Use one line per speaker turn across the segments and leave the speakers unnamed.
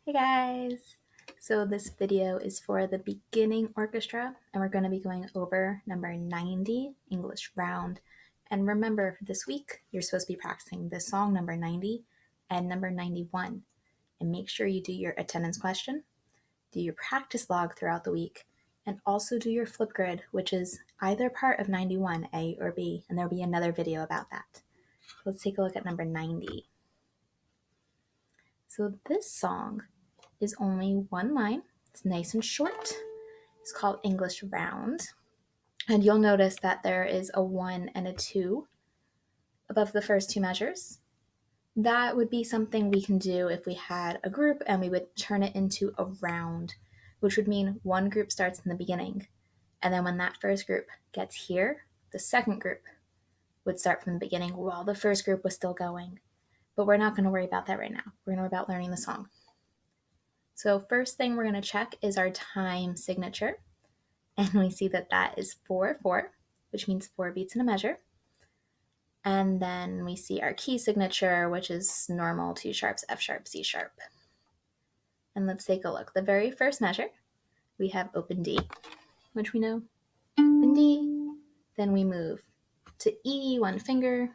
Hey guys! So this video is for the beginning orchestra, and we're going to be going over number 90, English round. And remember, this week, you're supposed to be practicing this song, number 90, and number 91. And make sure you do your attendance question, do your practice log throughout the week, and also do your flip grid, which is either part of 91, A or B, and there'll be another video about that. Let's take a look at number 90. So this song is only one line. It's nice and short. It's called English Round. And you'll notice that there is a 1 and a 2 above the first two measures. That would be something we can do if we had a group and we would turn it into a round, which would mean one group starts in the beginning. And then when that first group gets here, the second group would start from the beginning while the first group was still going. But we're not going to worry about that right now. We're going to worry about learning the song. So first thing we're going to check is our time signature. And we see that that is 4/4, which means 4 beats in a measure. And then we see our key signature, which is normal 2 sharps, F sharp, C sharp. And let's take a look. The very first measure, we have open D, which we know, open D. Then we move to E, 1 finger.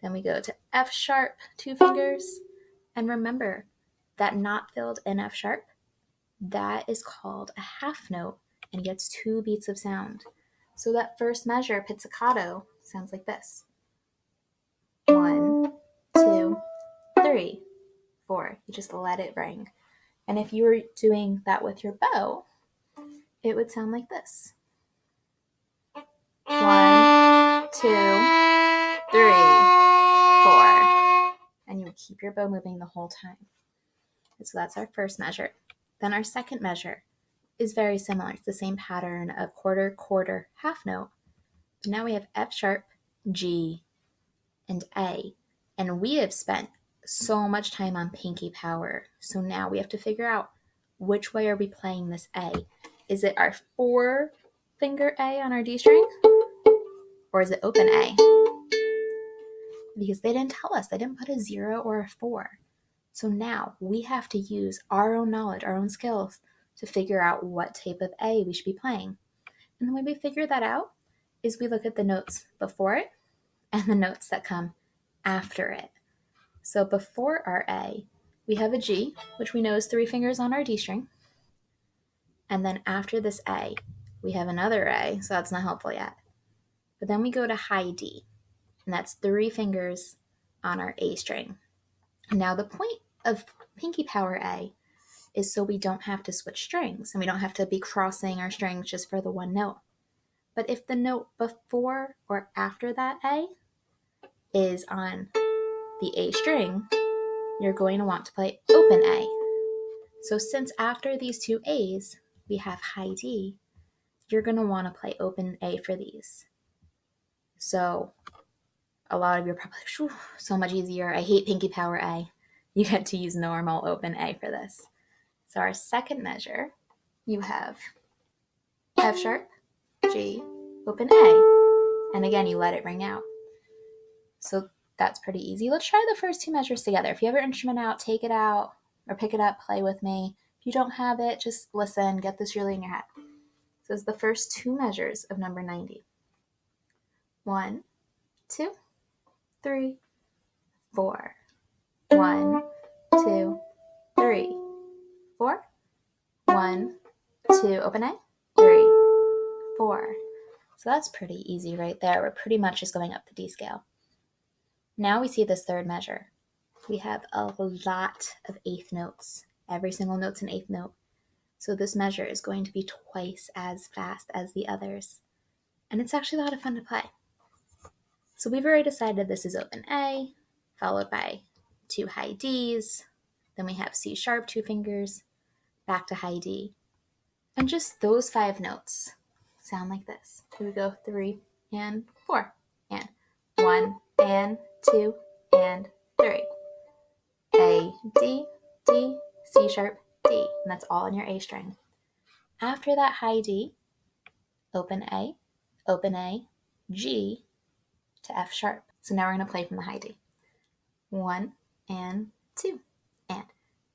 Then we go to F sharp, 2 fingers. And remember, that not filled in F sharp, that is called a half note and gets 2 beats of sound. So that first measure, pizzicato, sounds like this. 1, 2, 3, 4. You just let it ring. And if you were doing that with your bow, it would sound like this. 1, 2, 3, 4. And you would keep your bow moving the whole time. So that's our first measure. Then our second measure is very similar. It's the same pattern of quarter, quarter, half note. But now we have F sharp, G, and A. And we have spent so much time on pinky power. So now we have to figure out which way are we playing this A. Is it our 4 finger A on our D string? Or is it open A? Because they didn't tell us. They didn't put a 0 or a 4. So now we have to use our own knowledge, our own skills to figure out what type of A we should be playing. And the way we figure that out is we look at the notes before it and the notes that come after it. So before our A, we have a G, which we know is 3 fingers on our D string. And then after this A, we have another A, so that's not helpful yet. But then we go to high D, and that's 3 fingers on our A string. Now the point of pinky power A is so we don't have to switch strings and we don't have to be crossing our strings just for the one note. But if the note before or after that A is on the A string, you're going to want to play open A. So since after these 2 A's, we have high D, you're going to want to play open A for these. So a lot of you are probably like, so much easier. I hate pinky power A. You get to use normal open A for this. So our second measure, you have F sharp, G, open A. And again, you let it ring out. So that's pretty easy. Let's try the first 2 measures together. If you have your instrument out, take it out or pick it up, play with me. If you don't have it, just listen, get this really in your head. So it's the first 2 measures of number 90. 1, 2, 3, 4. 1, 2, 3, 4. 1, 2, open A, 3, 4. So that's pretty easy right there. We're pretty much just going up the D scale. Now we see this third measure. We have a lot of eighth notes. Every single note's an eighth note. So this measure is going to be twice as fast as the others. And it's actually a lot of fun to play. So we've already decided this is open A, followed by 2 high Ds. Then we have C sharp, 2 fingers, back to high D. And just those 5 notes sound like this. Here we go, 3 and 4, and 1 and 2 and 3. A, D, D, C sharp, D. And that's all on your A string. After that high D, open A, G to F sharp. So now we're going to play from the high D. 1 and 2 and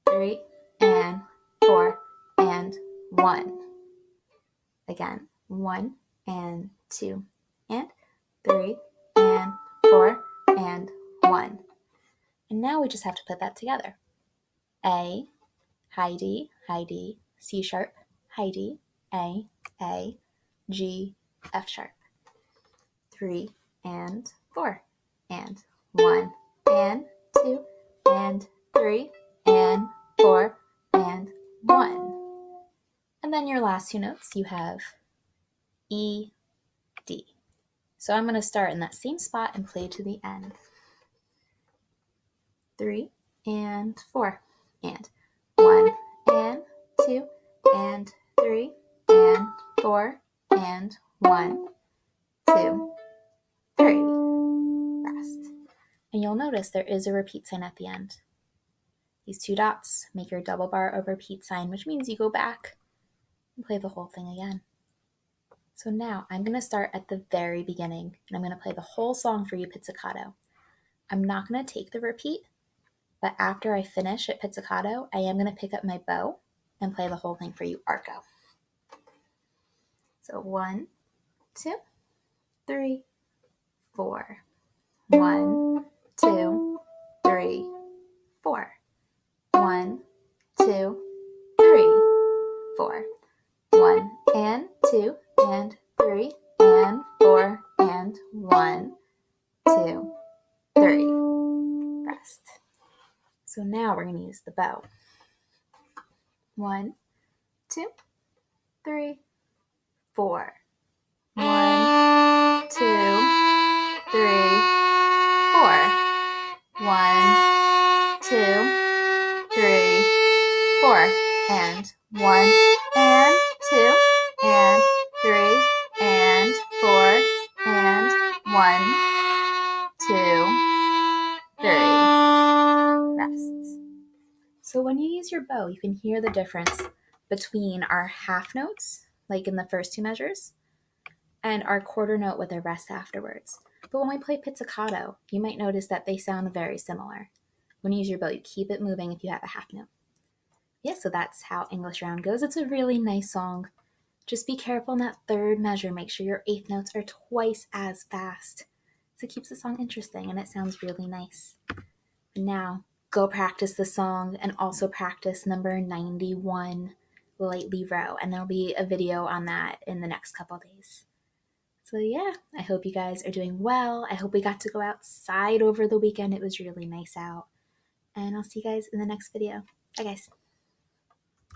3 3, and 4, and 1. Again, 1, and 2, and 3, and 4, and 1. And now we just have to put that together. A, high D, C sharp, high D, A, G, F sharp. 3, and 4, and 1, and 2, and 3, and 4, and 1. And then your last two notes, you have E, D. So I'm going to start in that same spot and play to the end. 3, and 4, and 1, and 2, and 3, and 4, and 1, 2, 3. Rest. And you'll notice there is a repeat sign at the end. These two dots make your double bar a repeat sign, which means you go back and play the whole thing again. So now I'm going to start at the very beginning, and I'm going to play the whole song for you pizzicato. I'm not going to take the repeat, but after I finish at pizzicato, I am going to pick up my bow and play the whole thing for you arco. So 1, 2, 3, 4. 1, 2, 3, 4. 1, 2, 3, 4. 1, and 2, and 3, and 4, and 1, 2, 3. Rest. So now we're going to use the bow. 1, 2, 3, 4. 1, 2, 3, 4. 1, 2, 3, 4. And 1, and 2, and 3, and 4, and 1, 2, 3. Rest. So when you use your bow, you can hear the difference between our half notes, like in the first two measures, and our quarter note with a rest afterwards. But when we play pizzicato, you might notice that they sound very similar. When you use your bow, you keep it moving if you have a half note. Yeah, so that's how English Round goes. It's a really nice song. Just be careful in that third measure. Make sure your eighth notes are twice as fast. So it keeps the song interesting and it sounds really nice. Now, go practice the song and also practice number 91, Lightly Row. And there'll be a video on that in the next couple days. So yeah, I hope you guys are doing well. I hope we got to go outside over the weekend. It was really nice out. And I'll see you guys in the next video. Bye guys.